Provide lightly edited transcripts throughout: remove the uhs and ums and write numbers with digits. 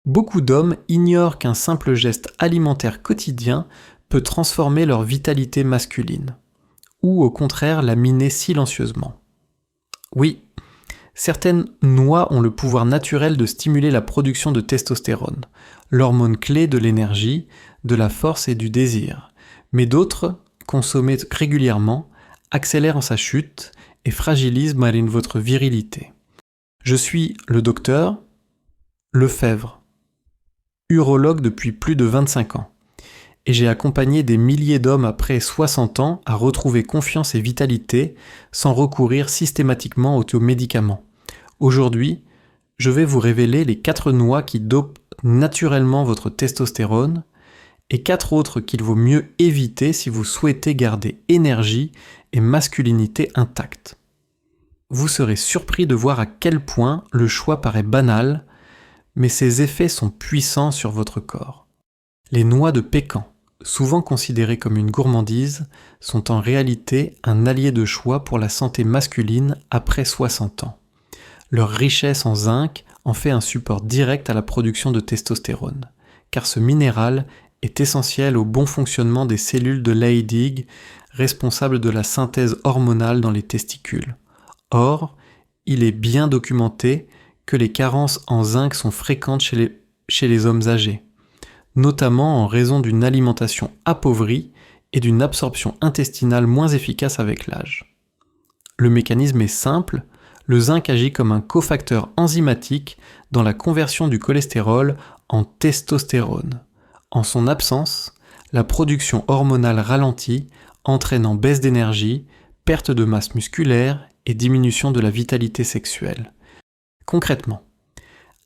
Beaucoup d'hommes ignorent qu'un simple geste alimentaire quotidien peut transformer leur vitalité masculine, ou au contraire la miner silencieusement. Oui, certaines noix ont le pouvoir naturel de stimuler la production de testostérone, l'hormone clé de l'énergie, de la force et du désir, mais d'autres, consommées régulièrement, accélèrent sa chute et fragilisent malgré votre virilité. Je suis le docteur Lefebvre, urologue depuis plus de 25 ans, et j'ai accompagné des milliers d'hommes après 60 ans à retrouver confiance et vitalité sans recourir systématiquement aux médicaments. Aujourd'hui, je vais vous révéler les 4 noix qui dopent naturellement votre testostérone et 4 autres qu'il vaut mieux éviter si vous souhaitez garder énergie et masculinité intactes. Vous serez surpris de voir à quel point le choix paraît banal, mais ses effets sont puissants sur votre corps. Les noix de pécan, souvent considérées comme une gourmandise, sont en réalité un allié de choix pour la santé masculine après 60 ans. Leur richesse en zinc en fait un support direct à la production de testostérone, car ce minéral est essentiel au bon fonctionnement des cellules de Leydig, responsables de la synthèse hormonale dans les testicules. Or, il est bien documenté que les carences en zinc sont fréquentes chez les hommes âgés, notamment en raison d'une alimentation appauvrie et d'une absorption intestinale moins efficace avec l'âge. Le mécanisme est simple, le zinc agit comme un cofacteur enzymatique dans la conversion du cholestérol en testostérone. En son absence, la production hormonale ralentit, entraînant baisse d'énergie, perte de masse musculaire et diminution de la vitalité sexuelle. Concrètement,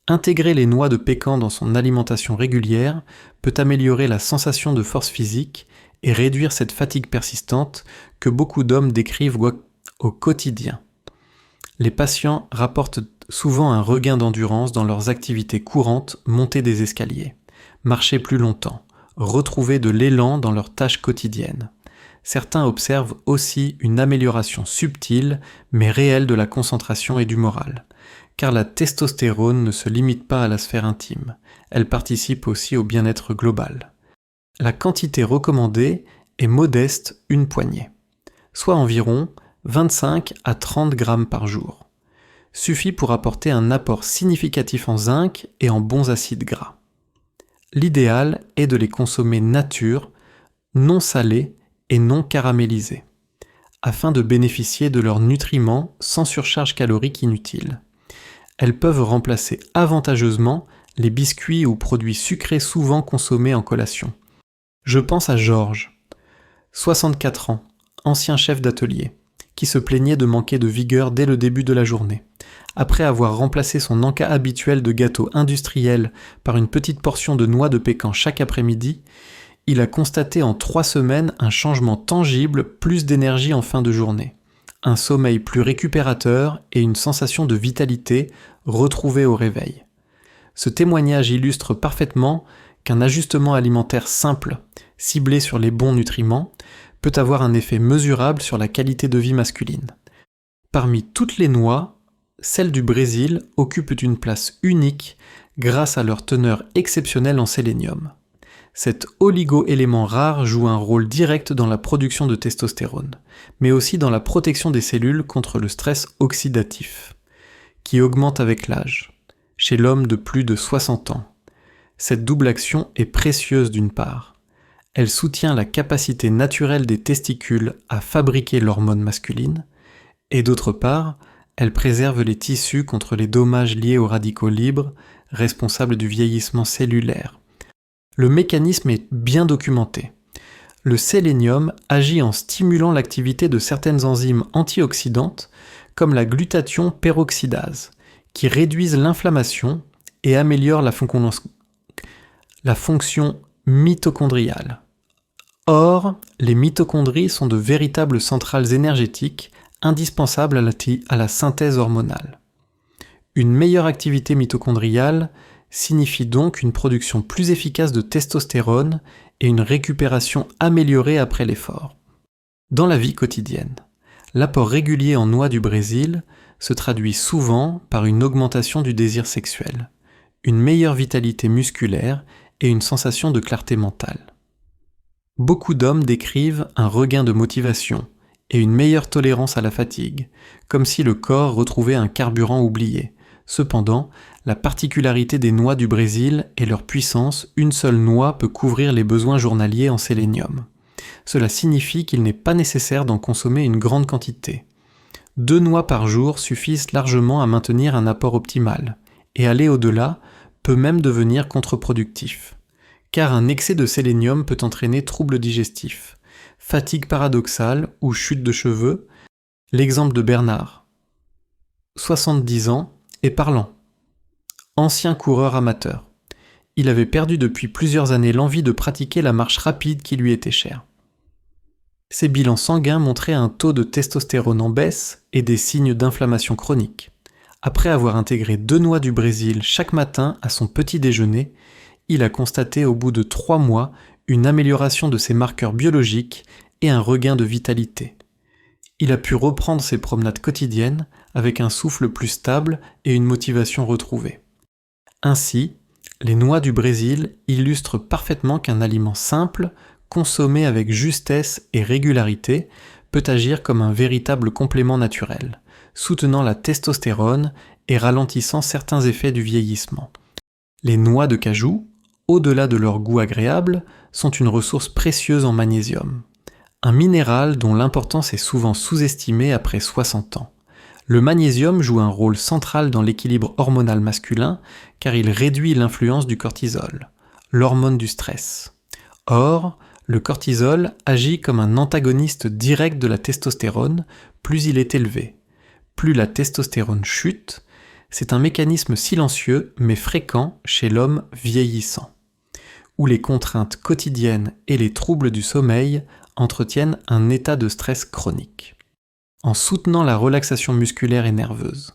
intégrer les noix de pécan dans son alimentation régulière peut améliorer la sensation de force physique et réduire cette fatigue persistante que beaucoup d'hommes décrivent au quotidien. Les patients rapportent souvent un regain d'endurance dans leurs activités courantes, monter des escaliers, marcher plus longtemps, retrouver de l'élan dans leurs tâches quotidiennes. Certains observent aussi une amélioration subtile mais réelle de la concentration et du moral, car la testostérone ne se limite pas à la sphère intime, elle participe aussi au bien-être global. La quantité recommandée est modeste, une poignée, soit environ 25 à 30 grammes par jour. Suffit pour apporter un apport significatif en zinc et en bons acides gras. L'idéal est de les consommer nature, non salés et non caramélisés, afin de bénéficier de leurs nutriments sans surcharge calorique inutile. Elles peuvent remplacer avantageusement les biscuits ou produits sucrés souvent consommés en collation. Je pense à Georges, 64 ans, ancien chef d'atelier, qui se plaignait de manquer de vigueur dès le début de la journée. Après avoir remplacé son encas habituel de gâteaux industriels par une petite portion de noix de pécan chaque après-midi, il a constaté en 3 semaines un changement tangible, plus d'énergie en fin de journée, un sommeil plus récupérateur et une sensation de vitalité retrouvée au réveil. Ce témoignage illustre parfaitement qu'un ajustement alimentaire simple, ciblé sur les bons nutriments, peut avoir un effet mesurable sur la qualité de vie masculine. Parmi toutes les noix, celles du Brésil occupent une place unique grâce à leur teneur exceptionnelle en sélénium. Cet oligo-élément rare joue un rôle direct dans la production de testostérone, mais aussi dans la protection des cellules contre le stress oxydatif, qui augmente avec l'âge, chez l'homme de plus de 60 ans. Cette double action est précieuse d'une part. Elle soutient la capacité naturelle des testicules à fabriquer l'hormone masculine, et d'autre part, elle préserve les tissus contre les dommages liés aux radicaux libres, responsables du vieillissement cellulaire. Le mécanisme est bien documenté. Le sélénium agit en stimulant l'activité de certaines enzymes antioxydantes, comme la glutathion peroxydase, qui réduisent l'inflammation et améliorent la fonction mitochondriale. Or, les mitochondries sont de véritables centrales énergétiques indispensables à la synthèse hormonale. Une meilleure activité mitochondriale signifie donc une production plus efficace de testostérone et une récupération améliorée après l'effort. Dans la vie quotidienne, l'apport régulier en noix du Brésil se traduit souvent par une augmentation du désir sexuel, une meilleure vitalité musculaire et une sensation de clarté mentale. Beaucoup d'hommes décrivent un regain de motivation et une meilleure tolérance à la fatigue, comme si le corps retrouvait un carburant oublié. Cependant, la particularité des noix du Brésil est leur puissance, une seule noix peut couvrir les besoins journaliers en sélénium. Cela signifie qu'il n'est pas nécessaire d'en consommer une grande quantité. 2 noix par jour suffisent largement à maintenir un apport optimal, et aller au-delà peut même devenir contre-productif. Car un excès de sélénium peut entraîner troubles digestifs, fatigue paradoxale ou chute de cheveux. L'exemple de Bernard, 70 ans, est parlant. Ancien coureur amateur. Il avait perdu depuis plusieurs années l'envie de pratiquer la marche rapide qui lui était chère. Ses bilans sanguins montraient un taux de testostérone en baisse et des signes d'inflammation chronique. Après avoir intégré 2 noix du Brésil chaque matin à son petit déjeuner, il a constaté au bout de 3 mois une amélioration de ses marqueurs biologiques et un regain de vitalité. Il a pu reprendre ses promenades quotidiennes avec un souffle plus stable et une motivation retrouvée. Ainsi, les noix du Brésil illustrent parfaitement qu'un aliment simple, consommé avec justesse et régularité, peut agir comme un véritable complément naturel, soutenant la testostérone et ralentissant certains effets du vieillissement. Les noix de cajou, au-delà de leur goût agréable, sont une ressource précieuse en magnésium. Un minéral dont l'importance est souvent sous-estimée après 60 ans. Le magnésium joue un rôle central dans l'équilibre hormonal masculin car il réduit l'influence du cortisol, l'hormone du stress. Or, le cortisol agit comme un antagoniste direct de la testostérone, plus il est élevé. Plus la testostérone chute, c'est un mécanisme silencieux mais fréquent chez l'homme vieillissant, où les contraintes quotidiennes et les troubles du sommeil entretiennent un état de stress chronique. En soutenant la relaxation musculaire et nerveuse,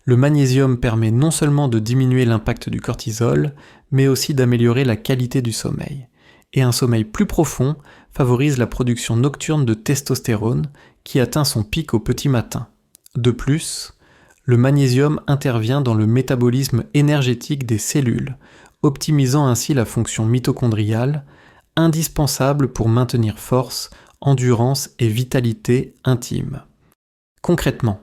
le magnésium permet non seulement de diminuer l'impact du cortisol, mais aussi d'améliorer la qualité du sommeil. Et un sommeil plus profond favorise la production nocturne de testostérone qui atteint son pic au petit matin. De plus, le magnésium intervient dans le métabolisme énergétique des cellules, optimisant ainsi la fonction mitochondriale, indispensable pour maintenir force, endurance et vitalité intime. Concrètement,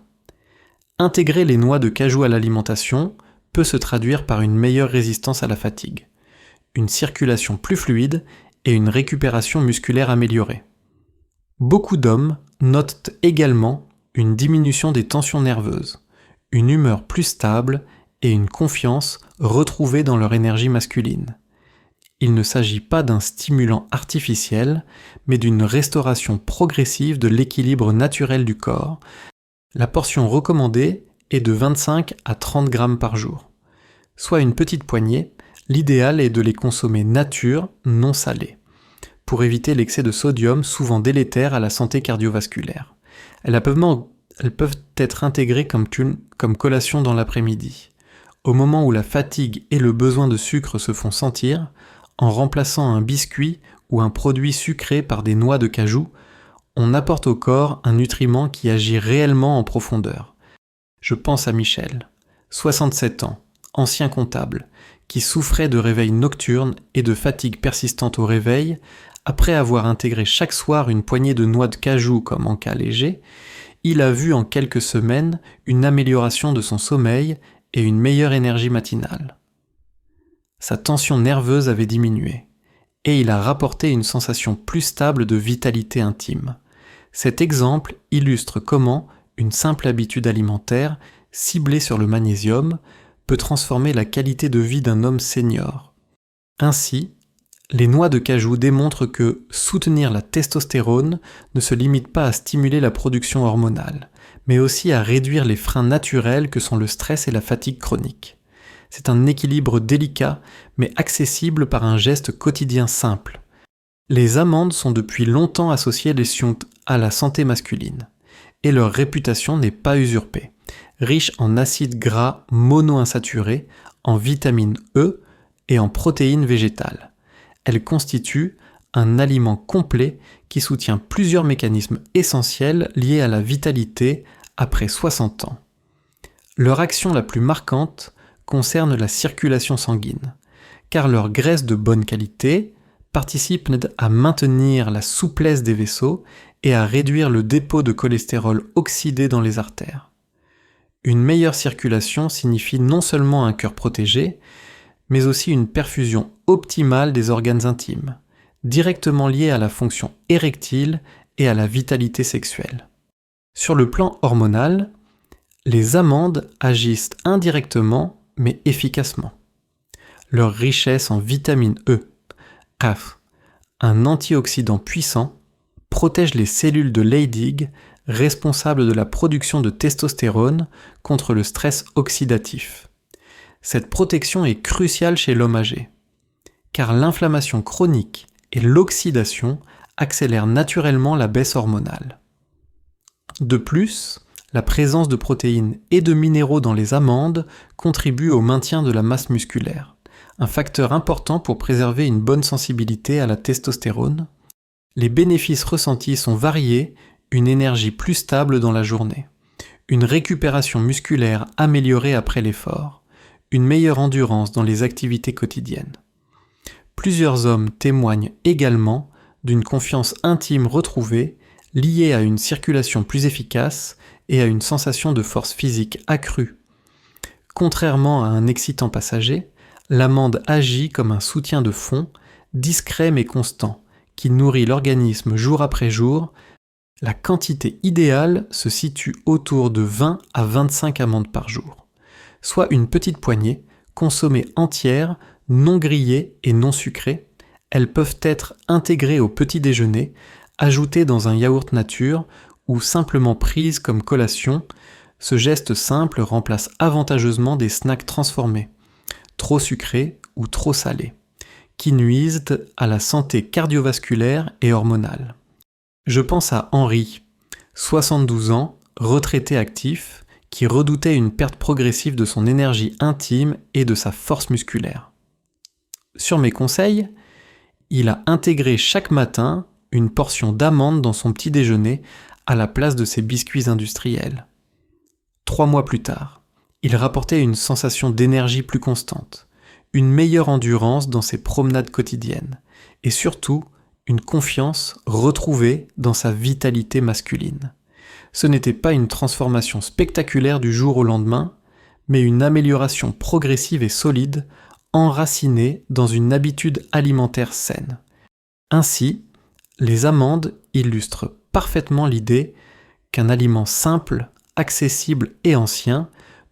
intégrer les noix de cajou à l'alimentation peut se traduire par une meilleure résistance à la fatigue, une circulation plus fluide et une récupération musculaire améliorée. Beaucoup d'hommes notent également une diminution des tensions nerveuses, une humeur plus stable et une confiance retrouvée dans leur énergie masculine. Il ne s'agit pas d'un stimulant artificiel, mais d'une restauration progressive de l'équilibre naturel du corps. La portion recommandée est de 25 à 30 grammes par jour, soit une petite poignée. L'idéal est de les consommer nature, non salées, pour éviter l'excès de sodium souvent délétère à la santé cardiovasculaire. Elles peuvent être intégrées comme collation dans l'après-midi. Au moment où la fatigue et le besoin de sucre se font sentir, en remplaçant un biscuit ou un produit sucré par des noix de cajou, on apporte au corps un nutriment qui agit réellement en profondeur. Je pense à Michel, 67 ans, ancien comptable, qui souffrait de réveils nocturnes et de fatigue persistante au réveil. Après avoir intégré chaque soir une poignée de noix de cajou comme encas léger, il a vu en quelques semaines une amélioration de son sommeil et une meilleure énergie matinale. Sa tension nerveuse avait diminué, et il a rapporté une sensation plus stable de vitalité intime. Cet exemple illustre comment une simple habitude alimentaire, ciblée sur le magnésium, peut transformer la qualité de vie d'un homme senior. Ainsi, les noix de cajou démontrent que soutenir la testostérone ne se limite pas à stimuler la production hormonale, mais aussi à réduire les freins naturels que sont le stress et la fatigue chronique. C'est un équilibre délicat, mais accessible par un geste quotidien simple. Les amandes sont depuis longtemps associées à la santé masculine, et leur réputation n'est pas usurpée. Riches en acides gras monoinsaturés, en vitamine E et en protéines végétales. Elles constituent un aliment complet qui soutient plusieurs mécanismes essentiels liés à la vitalité après 60 ans. Leur action la plus marquante concerne la circulation sanguine, car leur graisse de bonne qualité participe à maintenir la souplesse des vaisseaux et à réduire le dépôt de cholestérol oxydé dans les artères. Une meilleure circulation signifie non seulement un cœur protégé, mais aussi une perfusion optimale des organes intimes, directement liée à la fonction érectile et à la vitalité sexuelle. Sur le plan hormonal, les amandes agissent indirectement mais efficacement. Leur richesse en vitamine E, un antioxydant puissant, protège les cellules de Leydig responsables de la production de testostérone contre le stress oxydatif. Cette protection est cruciale chez l'homme âgé, car l'inflammation chronique et l'oxydation accélèrent naturellement la baisse hormonale. De plus, la présence de protéines et de minéraux dans les amandes contribue au maintien de la masse musculaire, un facteur important pour préserver une bonne sensibilité à la testostérone. Les bénéfices ressentis sont variés, une énergie plus stable dans la journée, une récupération musculaire améliorée après l'effort, une meilleure endurance dans les activités quotidiennes. Plusieurs hommes témoignent également d'une confiance intime retrouvée liée à une circulation plus efficace et à une sensation de force physique accrue. Contrairement à un excitant passager, l'amande agit comme un soutien de fond, discret mais constant, qui nourrit l'organisme jour après jour. La quantité idéale se situe autour de 20 à 25 amandes par jour, soit une petite poignée, consommée entière, non grillée et non sucrée. Elles peuvent être intégrées au petit déjeuner, ajoutées dans un yaourt nature ou simplement prises comme collation. Ce geste simple remplace avantageusement des snacks transformés, trop sucrés ou trop salés, qui nuisent à la santé cardiovasculaire et hormonale. Je pense à Henri, 72 ans, retraité actif, qui redoutait une perte progressive de son énergie intime et de sa force musculaire. Sur mes conseils, il a intégré chaque matin une portion d'amande dans son petit déjeuner à la place de ses biscuits industriels. 3 mois plus tard, il rapportait une sensation d'énergie plus constante, une meilleure endurance dans ses promenades quotidiennes, et surtout une confiance retrouvée dans sa vitalité masculine. Ce n'était pas une transformation spectaculaire du jour au lendemain, mais une amélioration progressive et solide, enracinée dans une habitude alimentaire saine. Ainsi, les amandes illustrent parfaitement l'idée qu'un aliment simple, accessible et ancien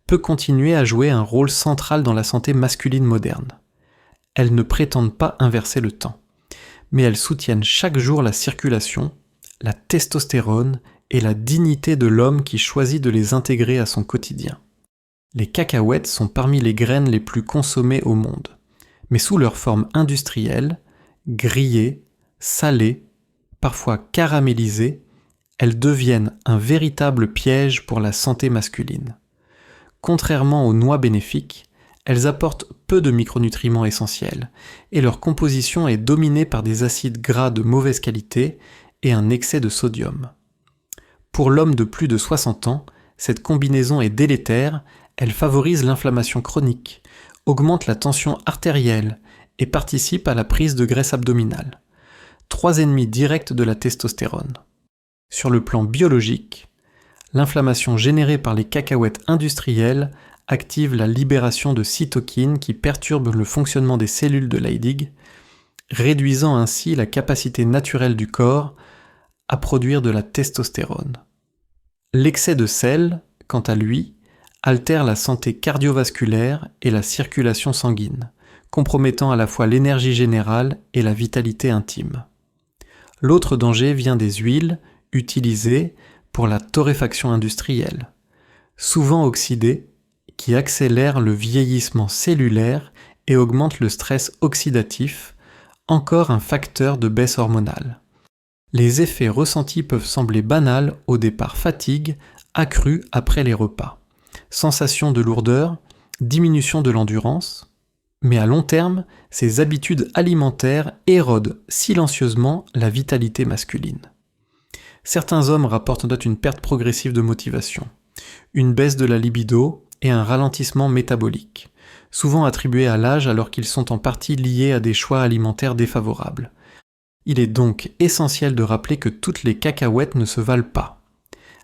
peut continuer à jouer un rôle central dans la santé masculine moderne. Elles ne prétendent pas inverser le temps, mais elles soutiennent chaque jour la circulation, la testostérone et la dignité de l'homme qui choisit de les intégrer à son quotidien. Les cacahuètes sont parmi les graines les plus consommées au monde, mais sous leur forme industrielle, grillées, salées, parfois caramélisées, elles deviennent un véritable piège pour la santé masculine. Contrairement aux noix bénéfiques, elles apportent peu de micronutriments essentiels et leur composition est dominée par des acides gras de mauvaise qualité et un excès de sodium. Pour l'homme de plus de 60 ans, cette combinaison est délétère, elle favorise l'inflammation chronique, augmente la tension artérielle et participe à la prise de graisse abdominale. 3 ennemis directs de la testostérone. Sur le plan biologique, l'inflammation générée par les cacahuètes industrielles active la libération de cytokines qui perturbent le fonctionnement des cellules de Leydig, réduisant ainsi la capacité naturelle du corps à produire de la testostérone. L'excès de sel, quant à lui, altère la santé cardiovasculaire et la circulation sanguine, compromettant à la fois l'énergie générale et la vitalité intime. L'autre danger vient des huiles utilisées pour la torréfaction industrielle, souvent oxydées, qui accélèrent le vieillissement cellulaire et augmentent le stress oxydatif, encore un facteur de baisse hormonale. Les effets ressentis peuvent sembler banals au départ: fatigue accrue après les repas, sensation de lourdeur, diminution de l'endurance, mais à long terme, ces habitudes alimentaires érodent silencieusement la vitalité masculine. Certains hommes rapportent une perte progressive de motivation, une baisse de la libido et un ralentissement métabolique, souvent attribués à l'âge alors qu'ils sont en partie liés à des choix alimentaires défavorables. Il est donc essentiel de rappeler que toutes les cacahuètes ne se valent pas.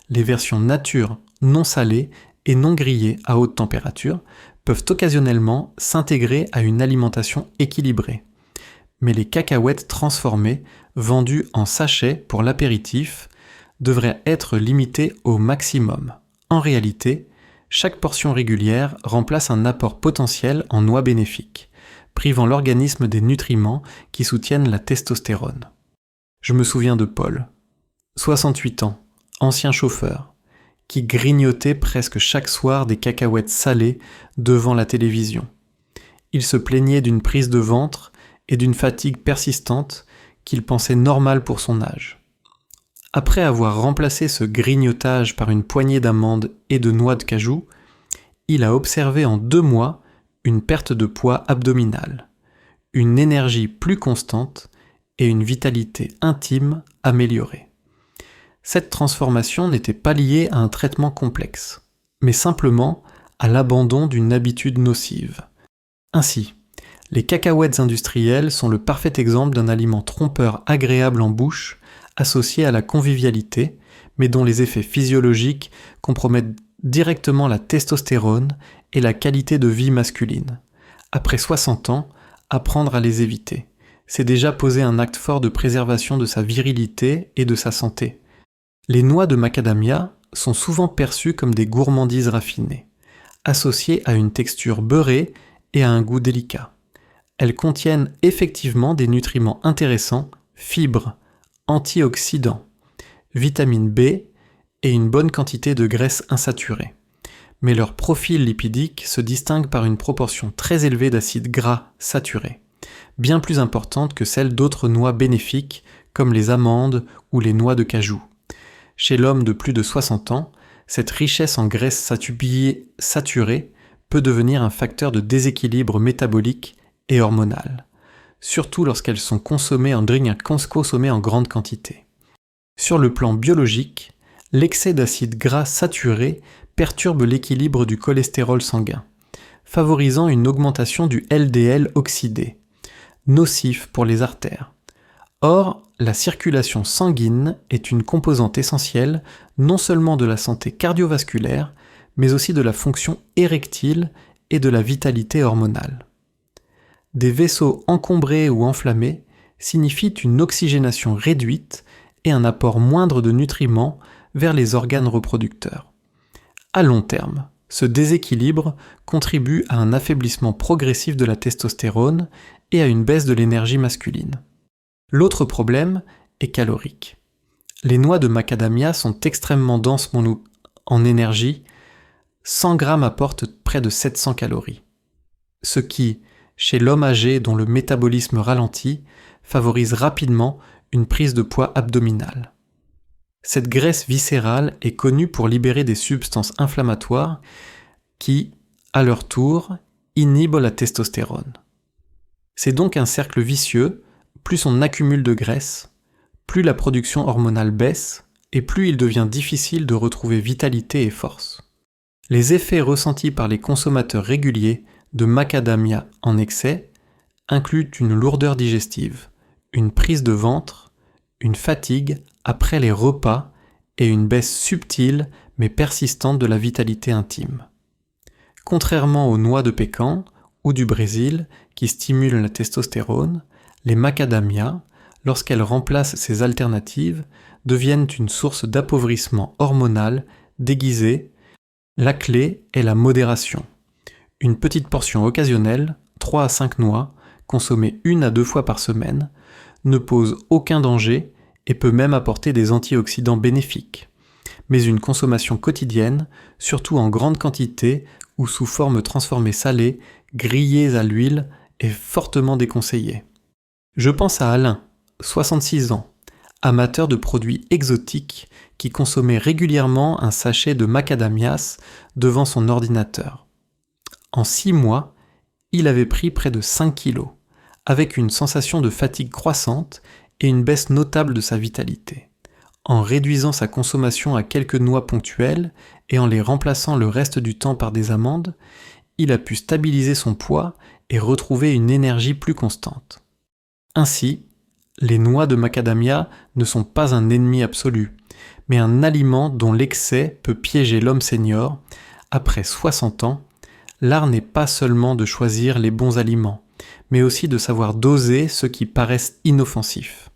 Les versions nature, non salées et non grillées à haute température peuvent occasionnellement s'intégrer à une alimentation équilibrée. Mais les cacahuètes transformées, vendues en sachets pour l'apéritif, devraient être limitées au maximum. En réalité, chaque portion régulière remplace un apport potentiel en noix bénéfiques, privant l'organisme des nutriments qui soutiennent la testostérone. Je me souviens de Paul, 68 ans, ancien chauffeur, qui grignotait presque chaque soir des cacahuètes salées devant la télévision. Il se plaignait d'une prise de ventre et d'une fatigue persistante qu'il pensait normale pour son âge. Après avoir remplacé ce grignotage par une poignée d'amandes et de noix de cajou, il a observé en 2 mois une perte de poids abdominale, une énergie plus constante et une vitalité intime améliorée. Cette transformation n'était pas liée à un traitement complexe, mais simplement à l'abandon d'une habitude nocive. Ainsi, les cacahuètes industrielles sont le parfait exemple d'un aliment trompeur agréable en bouche, associé à la convivialité, mais dont les effets physiologiques compromettent directement la testostérone et la qualité de vie masculine. Après 60 ans, apprendre à les éviter, c'est déjà poser un acte fort de préservation de sa virilité et de sa santé. Les noix de macadamia sont souvent perçues comme des gourmandises raffinées, associées à une texture beurrée et à un goût délicat. Elles contiennent effectivement des nutriments intéressants, fibres, antioxydants, vitamine B et une bonne quantité de graisses insaturées. Mais leur profil lipidique se distingue par une proportion très élevée d'acides gras saturés, bien plus importante que celle d'autres noix bénéfiques comme les amandes ou les noix de cajou. Chez l'homme de plus de 60 ans, cette richesse en graisses saturées peut devenir un facteur de déséquilibre métabolique et hormonal, surtout lorsqu'elles sont consommées en grande quantité. Sur le plan biologique, l'excès d'acides gras saturés perturbe l'équilibre du cholestérol sanguin, favorisant une augmentation du LDL oxydé, nocif pour les artères. Or, la circulation sanguine est une composante essentielle non seulement de la santé cardiovasculaire, mais aussi de la fonction érectile et de la vitalité hormonale. Des vaisseaux encombrés ou enflammés signifient une oxygénation réduite et un apport moindre de nutriments vers les organes reproducteurs. À long terme, ce déséquilibre contribue à un affaiblissement progressif de la testostérone et à une baisse de l'énergie masculine. L'autre problème est calorique. Les noix de macadamia sont extrêmement denses en énergie, 100 grammes apportent près de 700 calories. Ce qui, chez l'homme âgé dont le métabolisme ralentit, favorise rapidement une prise de poids abdominale. Cette graisse viscérale est connue pour libérer des substances inflammatoires qui, à leur tour, inhibent la testostérone. C'est donc un cercle vicieux, plus on accumule de graisse, plus la production hormonale baisse et plus il devient difficile de retrouver vitalité et force. Les effets ressentis par les consommateurs réguliers de macadamia en excès incluent une lourdeur digestive, une prise de ventre, une fatigue après les repas et une baisse subtile mais persistante de la vitalité intime. Contrairement aux noix de pécan ou du Brésil qui stimulent la testostérone, les macadamias, lorsqu'elles remplacent ces alternatives, deviennent une source d'appauvrissement hormonal déguisé. La clé est la modération. Une petite portion occasionnelle, 3 à 5 noix, consommée 1 à 2 fois par semaine, ne pose aucun danger et peut même apporter des antioxydants bénéfiques. Mais une consommation quotidienne, surtout en grande quantité ou sous forme transformée salée, grillée à l'huile, est fortement déconseillée. Je pense à Alain, 66 ans, amateur de produits exotiques qui consommait régulièrement un sachet de macadamias devant son ordinateur. En 6 mois, il avait pris près de 5 kilos, avec une sensation de fatigue croissante et une baisse notable de sa vitalité. En réduisant sa consommation à quelques noix ponctuelles et en les remplaçant le reste du temps par des amandes, il a pu stabiliser son poids et retrouver une énergie plus constante. Ainsi, les noix de macadamia ne sont pas un ennemi absolu, mais un aliment dont l'excès peut piéger l'homme senior. Après 60 ans, l'art n'est pas seulement de choisir les bons aliments, mais aussi de savoir doser ceux qui paraissent inoffensifs.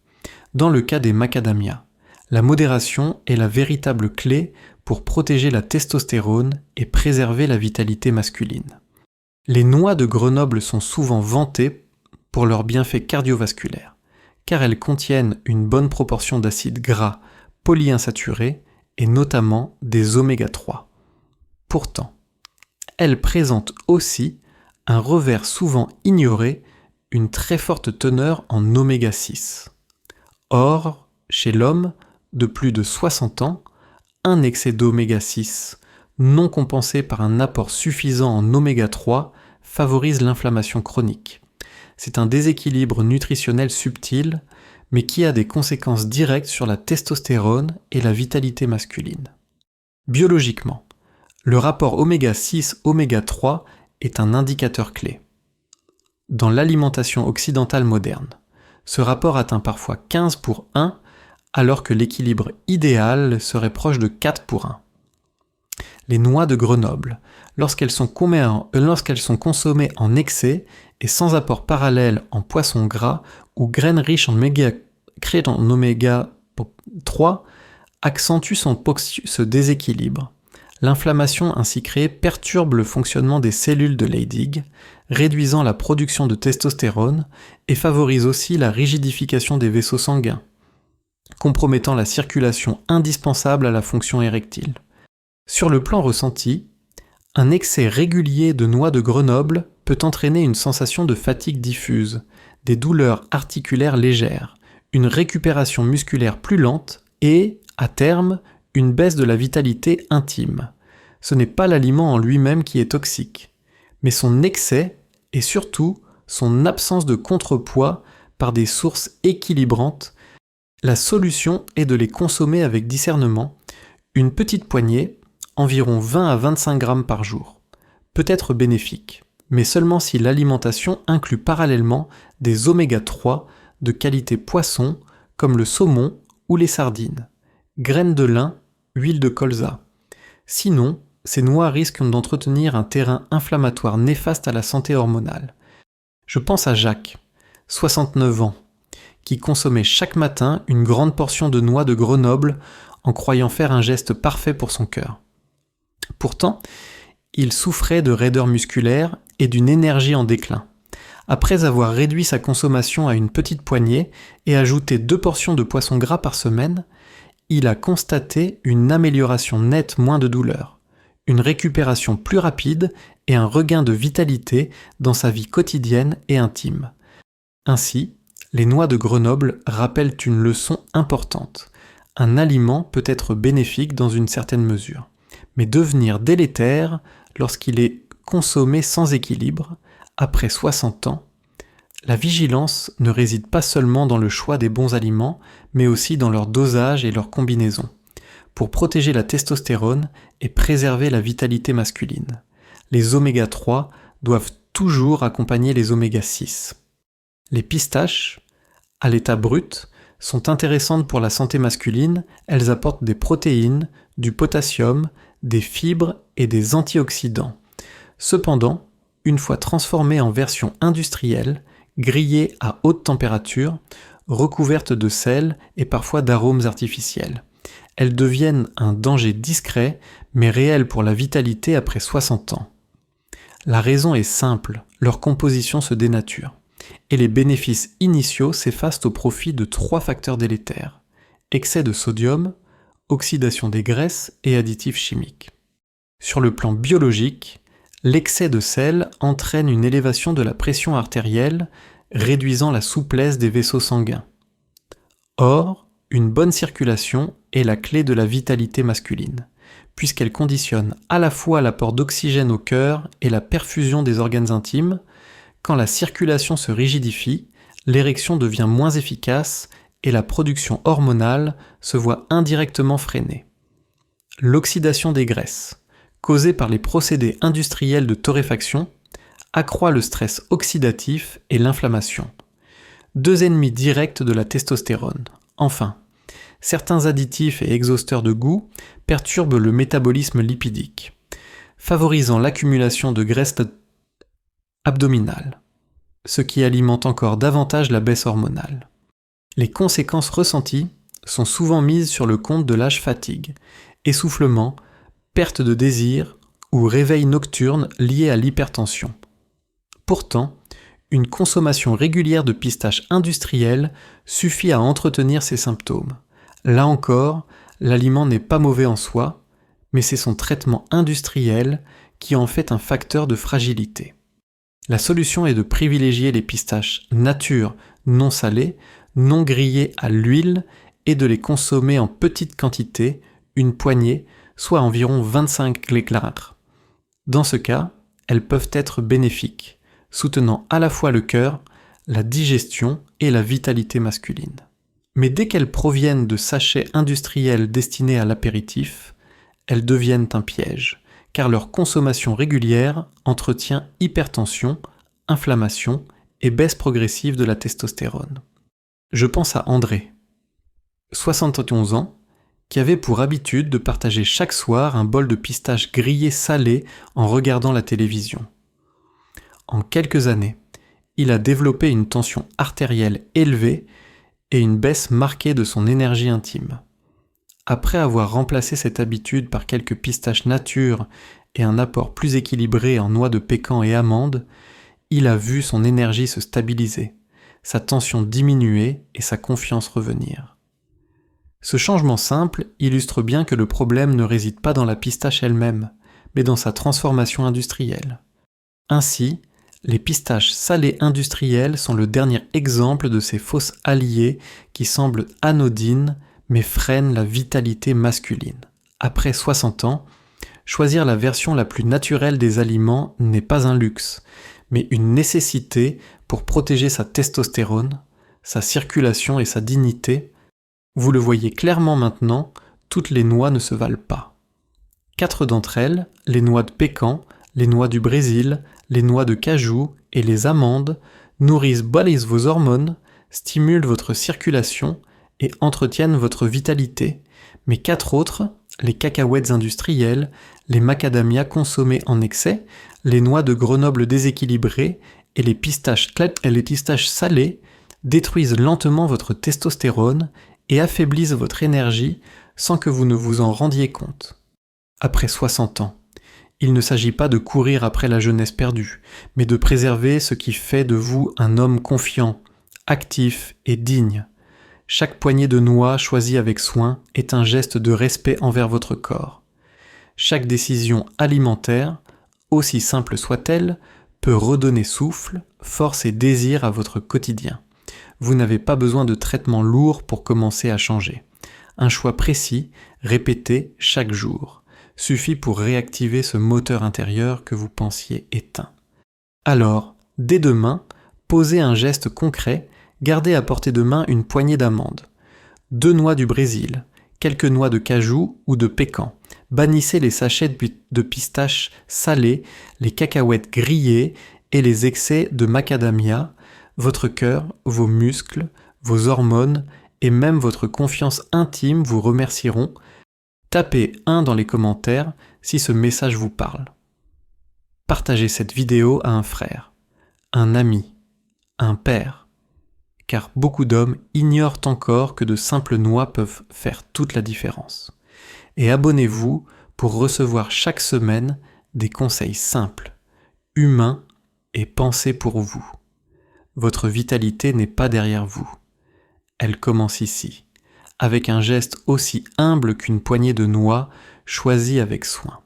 Dans le cas des macadamias, la modération est la véritable clé pour protéger la testostérone et préserver la vitalité masculine. Les noix de Grenoble sont souvent vantées pour leurs bienfaits cardiovasculaires, car elles contiennent une bonne proportion d'acides gras polyinsaturés et notamment des oméga 3. Pourtant, elles présentent aussi un revers souvent ignoré, une très forte teneur en oméga 6. Or, chez l'homme de plus de 60 ans, un excès d'oméga 6 non compensé par un apport suffisant en oméga 3 favorise l'inflammation chronique. C'est un déséquilibre nutritionnel subtil, mais qui a des conséquences directes sur la testostérone et la vitalité masculine. Biologiquement, le rapport oméga 6-oméga 3 est un indicateur clé. Dans l'alimentation occidentale moderne, ce rapport atteint parfois 15 pour 1, alors que l'équilibre idéal serait proche de 4 pour 1. Les noix de Grenoble, lorsqu'elles sont consommées en excès et sans apport parallèle en poisson gras ou graines riches en oméga 3, accentuent ce déséquilibre. L'inflammation ainsi créée perturbe le fonctionnement des cellules de Leydig, réduisant la production de testostérone et favorise aussi la rigidification des vaisseaux sanguins, compromettant la circulation indispensable à la fonction érectile. Sur le plan ressenti, un excès régulier de noix de Grenoble peut entraîner une sensation de fatigue diffuse, des douleurs articulaires légères, une récupération musculaire plus lente et, à terme, une baisse de la vitalité intime. Ce n'est pas l'aliment en lui-même qui est toxique, mais son excès et surtout son absence de contrepoids par des sources équilibrantes. La solution est de les consommer avec discernement, une petite poignée, environ 20 à 25 grammes par jour, peut être bénéfique, mais seulement si l'alimentation inclut parallèlement des oméga 3 de qualité poisson comme le saumon ou les sardines, graines de lin, huile de colza. Sinon, ces noix risquent d'entretenir un terrain inflammatoire néfaste à la santé hormonale. Je pense à Jacques, 69 ans, qui consommait chaque matin une grande portion de noix de Grenoble en croyant faire un geste parfait pour son cœur. Pourtant, il souffrait de raideur musculaire et d'une énergie en déclin. Après avoir réduit sa consommation à une petite poignée et ajouté 2 portions de poisson gras par semaine, il a constaté une amélioration nette, moins de douleur, une récupération plus rapide et un regain de vitalité dans sa vie quotidienne et intime. Ainsi, les noix de Grenoble rappellent une leçon importante. Un aliment peut être bénéfique dans une certaine mesure, mais devenir délétère lorsqu'il est consommé sans équilibre. Après 60 ans, la vigilance ne réside pas seulement dans le choix des bons aliments, mais aussi dans leur dosage et leur combinaison, pour protéger la testostérone et préserver la vitalité masculine. Les oméga 3 doivent toujours accompagner les oméga 6. Les pistaches, à l'état brut, sont intéressantes pour la santé masculine. Elles apportent des protéines, du potassium, des fibres et des antioxydants. Cependant, une fois transformées en version industrielle, grillées à haute température, recouvertes de sel et parfois d'arômes artificiels, elles deviennent un danger discret mais réel pour la vitalité après 60 ans. La raison est simple, leur composition se dénature, et les bénéfices initiaux s'effacent au profit de 3 facteurs délétères: excès de sodium, oxydation des graisses et additifs chimiques. Sur le plan biologique, l'excès de sel entraîne une élévation de la pression artérielle, réduisant la souplesse des vaisseaux sanguins. Or, une bonne circulation est la clé de la vitalité masculine, puisqu'elle conditionne à la fois l'apport d'oxygène au cœur et la perfusion des organes intimes. Quand la circulation se rigidifie, l'érection devient moins efficace et la production hormonale se voit indirectement freinée. L'oxydation des graisses, causée par les procédés industriels de torréfaction, accroît le stress oxydatif et l'inflammation. Deux ennemis directs de la testostérone. Enfin, certains additifs et exhausteurs de goût perturbent le métabolisme lipidique, favorisant l'accumulation de graisse abdominale, ce qui alimente encore davantage la baisse hormonale. Les conséquences ressenties sont souvent mises sur le compte de l'âge-fatigue, essoufflement, perte de désir ou réveil nocturne lié à l'hypertension. Pourtant, une consommation régulière de pistaches industrielles suffit à entretenir ces symptômes. Là encore, l'aliment n'est pas mauvais en soi, mais c'est son traitement industriel qui en fait un facteur de fragilité. La solution est de privilégier les pistaches nature non salées, non grillées à l'huile et de les consommer en petite quantité, une poignée, soit environ 25 gl. Dans ce cas, elles peuvent être bénéfiques, soutenant à la fois le cœur, la digestion et la vitalité masculine. Mais dès qu'elles proviennent de sachets industriels destinés à l'apéritif, elles deviennent un piège, car leur consommation régulière entretient hypertension, inflammation et baisse progressive de la testostérone. Je pense à André, 71 ans, qui avait pour habitude de partager chaque soir un bol de pistaches grillées salées en regardant la télévision. En quelques années, il a développé une tension artérielle élevée et une baisse marquée de son énergie intime. Après avoir remplacé cette habitude par quelques pistaches nature et un apport plus équilibré en noix de pécan et amandes, il a vu son énergie se stabiliser, sa tension diminuer et sa confiance revenir. Ce changement simple illustre bien que le problème ne réside pas dans la pistache elle-même, mais dans sa transformation industrielle. Ainsi, les pistaches salées industrielles sont le dernier exemple de ces fausses alliées qui semblent anodines mais freinent la vitalité masculine. Après 60 ans, choisir la version la plus naturelle des aliments n'est pas un luxe, mais une nécessité pour protéger sa testostérone, sa circulation et sa dignité. Vous le voyez clairement maintenant, toutes les noix ne se valent pas. 4 d'entre elles, les noix de pécan, les noix du Brésil, les noix de cajou et les amandes, nourrissent vos hormones, stimulent votre circulation et entretiennent votre vitalité, mais 4 autres, les cacahuètes industrielles, les macadamias consommés en excès, les noix de Grenoble déséquilibrées et les pistaches salées, détruisent lentement votre testostérone et affaiblissent votre énergie sans que vous ne vous en rendiez compte. Après 60 ans, il ne s'agit pas de courir après la jeunesse perdue, mais de préserver ce qui fait de vous un homme confiant, actif et digne. Chaque poignée de noix choisie avec soin est un geste de respect envers votre corps. Chaque décision alimentaire, aussi simple soit-elle, peut redonner souffle, force et désir à votre quotidien. Vous n'avez pas besoin de traitements lourds pour commencer à changer. Un choix précis, répété chaque jour, suffit pour réactiver ce moteur intérieur que vous pensiez éteint. Alors, dès demain, posez un geste concret, gardez à portée de main une poignée d'amandes, 2 noix du Brésil, quelques noix de cajou ou de pécan. Bannissez les sachets de pistaches salées, les cacahuètes grillées et les excès de macadamia. Votre cœur, vos muscles, vos hormones et même votre confiance intime vous remercieront. Tapez 1 dans les commentaires si ce message vous parle. Partagez cette vidéo à un frère, un ami, un père, car beaucoup d'hommes ignorent encore que de simples noix peuvent faire toute la différence. Et abonnez-vous pour recevoir chaque semaine des conseils simples, humains et pensés pour vous. Votre vitalité n'est pas derrière vous. Elle commence ici, avec un geste aussi humble qu'une poignée de noix choisie avec soin.